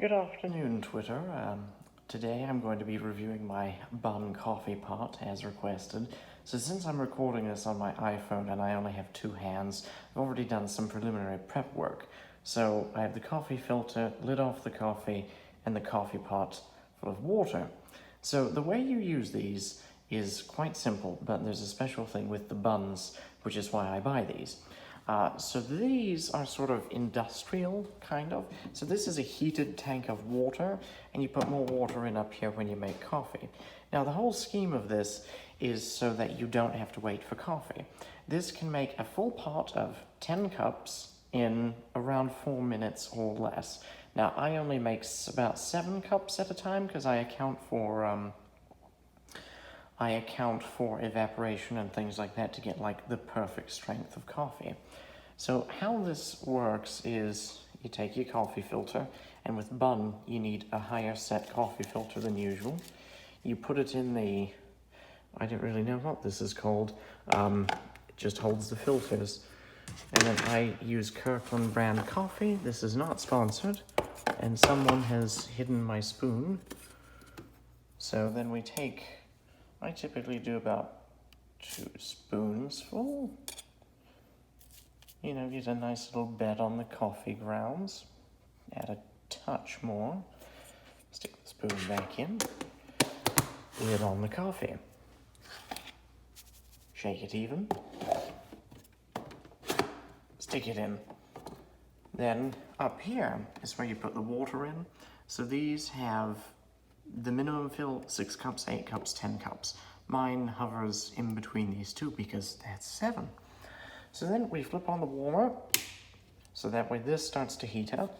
Good afternoon, Twitter. Today I'm going to be reviewing my bun coffee pot as requested. So since I'm recording this on my iPhone and I only have two hands, I've already done some preliminary prep work. So I have the coffee filter, lid off the coffee, and the coffee pot full of water. So the way you use these is quite simple, but there's a special thing with the buns, which is why I buy these. So these are sort of industrial, kind of. So this is a heated tank of water, and you put more water in up here when you make coffee. Now the whole scheme of this is so that you don't have to wait for coffee. This can make a full pot of 10 cups in around 4 minutes or less. Now I only make about 7 cups at a time because I account for evaporation and things like that to get like the perfect strength of coffee. So how this works is you take your coffee filter, and with bun you need a higher set coffee filter than usual. You put it in the, I don't really know what this is called, it just holds the filters. And then I use Kirkland brand coffee. This is not sponsored, and someone has hidden my spoon. So then we take, I typically do about 2 spoonsful. You know, get a nice little bed on the coffee grounds. Add a touch more. Stick the spoon back in. Lid on the coffee. Shake it even. Stick it in. Then up here is where you put the water in. So these have the minimum fill, 6 cups, 8 cups, 10 cups. Mine hovers in between these two because that's 7. So then we flip on the warmer, so that way this starts to heat up.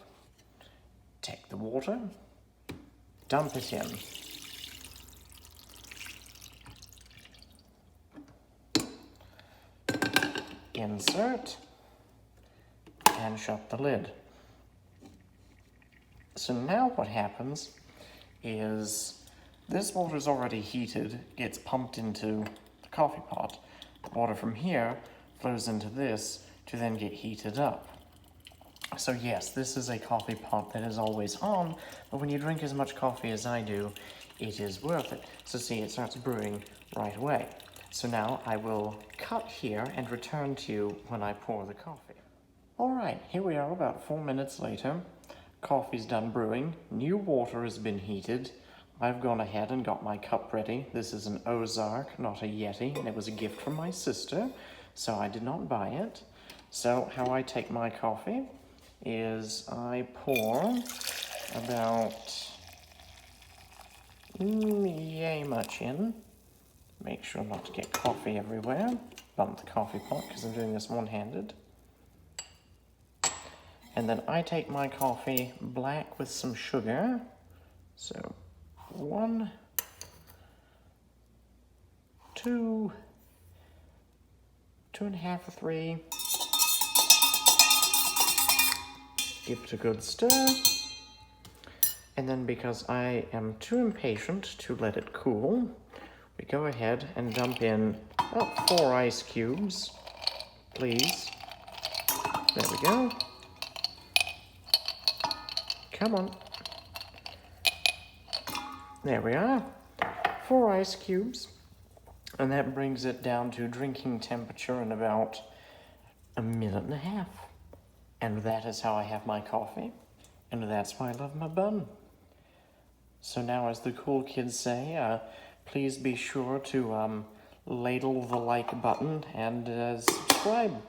Take the water, dump it in. Insert, and shut the lid. So now what happens is this water is already heated, gets pumped into the coffee pot. The water from here flows into this to then get heated up. So yes, this is a coffee pot that is always on, but when you drink as much coffee as I do, it is worth it. So see, it starts brewing right away. So now I will cut here and return to you when I pour the coffee. All right, here we are about 4 minutes later. Coffee's done brewing, new water has been heated. I've gone ahead and got my cup ready. This is an Ozark, not a Yeti, and it was a gift from my sister, so I did not buy it. So how I take my coffee is I pour about yay much in. Make sure not to get coffee everywhere. Bump the coffee pot because I'm doing this one-handed. And then I take my coffee black with some sugar. So 1, 2, 2.5 or 3. Give it a good stir. And then because I am too impatient to let it cool, we go ahead and dump in about 4 ice cubes, please. There we go. Come on. There we are. 4 ice cubes. And that brings it down to drinking temperature in about 1.5 minutes. And that is how I have my coffee. And that's why I love my bun. So now, as the cool kids say, please be sure to ladle the like button and subscribe.